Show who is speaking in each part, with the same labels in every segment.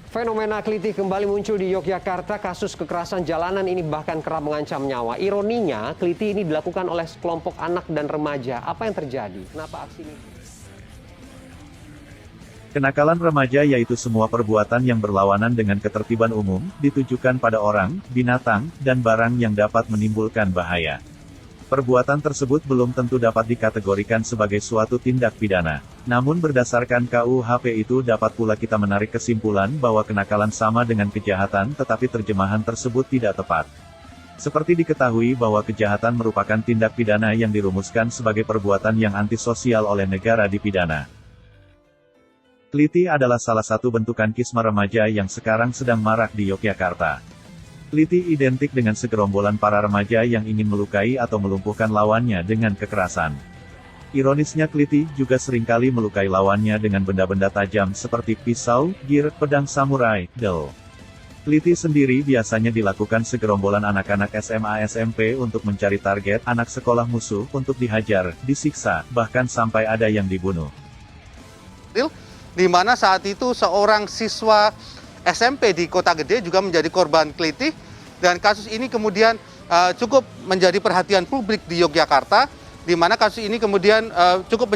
Speaker 1: Fenomena kelitih kembali muncul di Yogyakarta. Kasus kekerasan jalanan ini bahkan kerap mengancam nyawa. Ironinya, kelitih ini dilakukan oleh sekelompok anak dan remaja. Apa yang terjadi? Kenapa aksi ini?
Speaker 2: Kenakalan remaja yaitu semua perbuatan yang berlawanan dengan ketertiban umum, ditujukan pada orang, binatang, dan barang yang dapat menimbulkan bahaya. Perbuatan tersebut belum tentu dapat dikategorikan sebagai suatu tindak pidana. Namun berdasarkan KUHP itu dapat pula kita menarik kesimpulan bahwa kenakalan sama dengan kejahatan tetapi terjemahan tersebut tidak tepat. Seperti diketahui bahwa kejahatan merupakan tindak pidana yang dirumuskan sebagai perbuatan yang antisosial oleh negara dipidana. Kelitih adalah salah satu bentukan kisma remaja yang sekarang sedang marak di Yogyakarta. Kelitih identik dengan segerombolan para remaja yang ingin melukai atau melumpuhkan lawannya dengan kekerasan. Ironisnya kelitih juga seringkali melukai lawannya dengan benda-benda tajam seperti pisau, gir, pedang samurai, del. Kelitih sendiri biasanya dilakukan segerombolan anak-anak SMA SMP untuk mencari target anak sekolah musuh untuk dihajar, disiksa, bahkan sampai ada yang dibunuh.
Speaker 3: Di mana saat itu seorang siswa SMP di Kota Gede juga menjadi korban kelitih, dan kasus ini kemudian cukup menjadi perhatian publik di Yogyakarta, di mana kasus ini kemudian cukup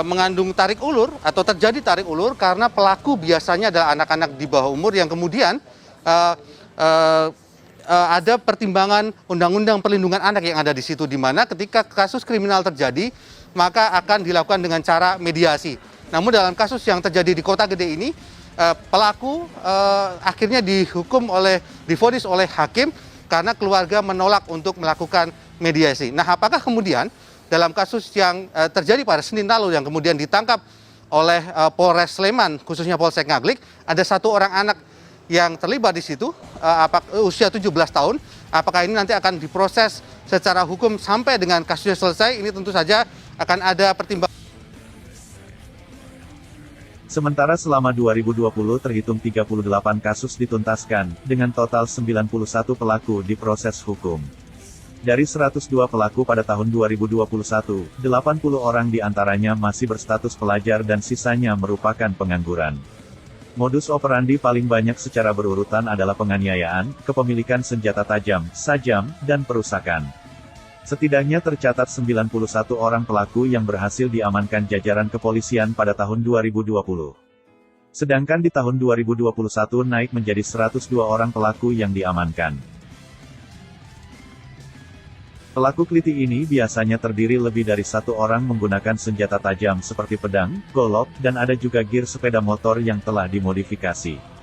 Speaker 3: mengandung tarik ulur atau terjadi tarik ulur karena pelaku biasanya adalah anak-anak di bawah umur yang kemudian ada pertimbangan undang-undang perlindungan anak yang ada di situ, di mana ketika kasus kriminal terjadi maka akan dilakukan dengan cara mediasi. Namun dalam kasus yang terjadi di Kota Gede ini, pelaku akhirnya divonis oleh hakim karena keluarga menolak untuk melakukan mediasi. Nah, apakah kemudian dalam kasus yang terjadi pada Senin lalu yang kemudian ditangkap oleh Polres Sleman, khususnya Polsek Ngaglik, ada satu orang anak yang terlibat di situ, usia 17 tahun, apakah ini nanti akan diproses secara hukum sampai dengan kasusnya selesai? Ini tentu saja akan ada pertimbangan.
Speaker 2: Sementara selama 2020 terhitung 38 kasus dituntaskan, dengan total 91 pelaku diproses hukum. Dari 102 pelaku pada tahun 2021, 80 orang diantaranya masih berstatus pelajar dan sisanya merupakan pengangguran. Modus operandi paling banyak secara berurutan adalah penganiayaan, kepemilikan senjata tajam, sajam, dan perusakan. Setidaknya tercatat 91 orang pelaku yang berhasil diamankan jajaran kepolisian pada tahun 2020. Sedangkan di tahun 2021 naik menjadi 102 orang pelaku yang diamankan. Pelaku kelitih ini biasanya terdiri lebih dari satu orang menggunakan senjata tajam seperti pedang, golok, dan ada juga gear sepeda motor yang telah dimodifikasi.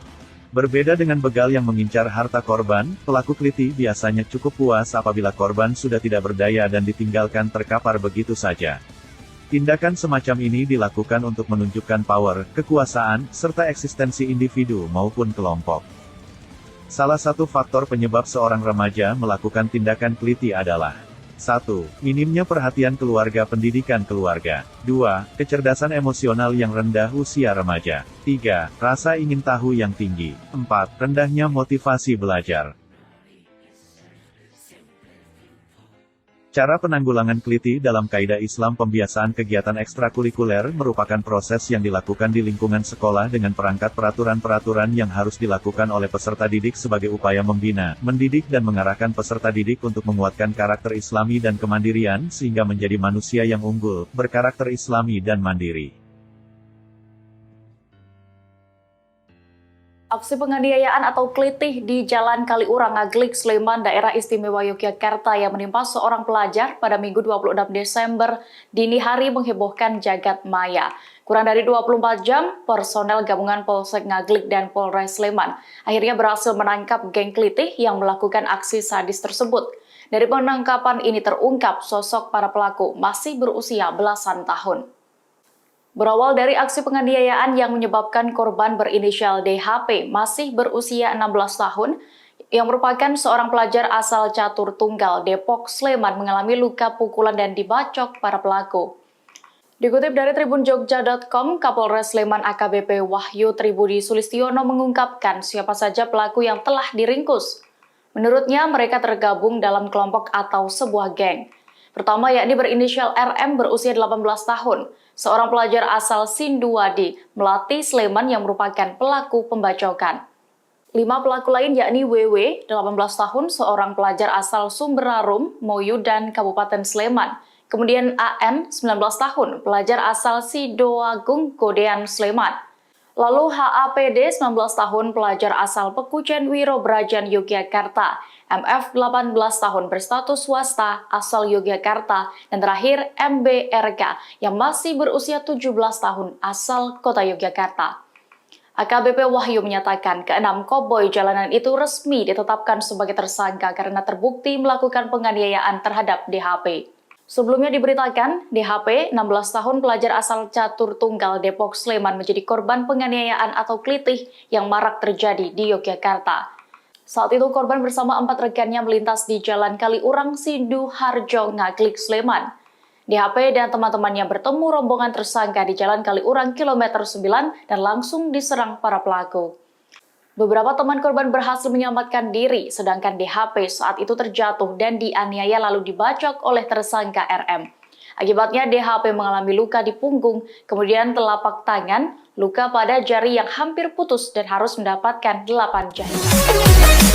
Speaker 2: Berbeda dengan begal yang mengincar harta korban, pelaku kelitih biasanya cukup puas apabila korban sudah tidak berdaya dan ditinggalkan terkapar begitu saja. Tindakan semacam ini dilakukan untuk menunjukkan power, kekuasaan, serta eksistensi individu maupun kelompok. Salah satu faktor penyebab seorang remaja melakukan tindakan kelitih adalah 1. Minimnya perhatian keluarga, pendidikan keluarga. 2. Kecerdasan emosional yang rendah usia remaja. 3. Rasa ingin tahu yang tinggi. 4. Rendahnya motivasi belajar. Cara penanggulangan kelitih dalam kaidah Islam. Pembiasaan kegiatan ekstrakurikuler merupakan proses yang dilakukan di lingkungan sekolah dengan perangkat peraturan-peraturan yang harus dilakukan oleh peserta didik sebagai upaya membina, mendidik dan mengarahkan peserta didik untuk menguatkan karakter Islami dan kemandirian sehingga menjadi manusia yang unggul, berkarakter Islami dan mandiri.
Speaker 4: Aksi penganiayaan atau kelitih di Jalan Kaliurang, Ngaglik, Sleman, Daerah Istimewa Yogyakarta yang menimpa seorang pelajar pada Minggu 26 Desember dini hari menghebohkan jagat maya. Kurang dari 24 jam, personel gabungan Polsek Ngaglik dan Polres Sleman akhirnya berhasil menangkap geng kelitih yang melakukan aksi sadis tersebut. Dari penangkapan ini terungkap sosok para pelaku masih berusia belasan tahun. Berawal dari aksi penganiayaan yang menyebabkan korban berinisial DHP masih berusia 16 tahun, yang merupakan seorang pelajar asal Catur Tunggal, Depok, Sleman mengalami luka pukulan dan dibacok para pelaku. Dikutip dari tribunjogja.com, Kapolres Sleman AKBP Wahyu Tribudi Sulistiono mengungkapkan siapa saja pelaku yang telah diringkus. Menurutnya mereka tergabung dalam kelompok atau sebuah geng. Pertama yakni berinisial RM berusia 18 tahun, seorang pelajar asal Sinduadi, Melati, Sleman yang merupakan pelaku pembacokan. 5 pelaku lain yakni WW, 18 tahun, seorang pelajar asal Sumberarum, Moyudan, Kabupaten Sleman. Kemudian AN, 19 tahun, pelajar asal Sidoagung, Godean, Sleman. Lalu HAPD, 19 tahun, pelajar asal Pekucen Wirobrajan, Yogyakarta. MF, 18 tahun, berstatus swasta, asal Yogyakarta. Dan terakhir MBRK, yang masih berusia 17 tahun, asal Kota Yogyakarta. AKBP Wahyu menyatakan ke-6 koboi jalanan itu resmi ditetapkan sebagai tersangka karena terbukti melakukan penganiayaan terhadap DHP. Sebelumnya diberitakan, DHP, 16 tahun pelajar asal Catur Tunggal Depok Sleman menjadi korban penganiayaan atau klitih yang marak terjadi di Yogyakarta. Saat itu korban bersama 4 rekannya melintas di Jalan Kaliurang Sidoarjo Ngaglik Sleman. DHP dan teman-temannya bertemu rombongan tersangka di Jalan Kaliurang kilometer 9 dan langsung diserang para pelaku. Beberapa teman korban berhasil menyelamatkan diri, sedangkan DHP saat itu terjatuh dan dianiaya lalu dibacok oleh tersangka RM. Akibatnya DHP mengalami luka di punggung, kemudian telapak tangan, luka pada jari yang hampir putus dan harus mendapatkan 8 jahitan.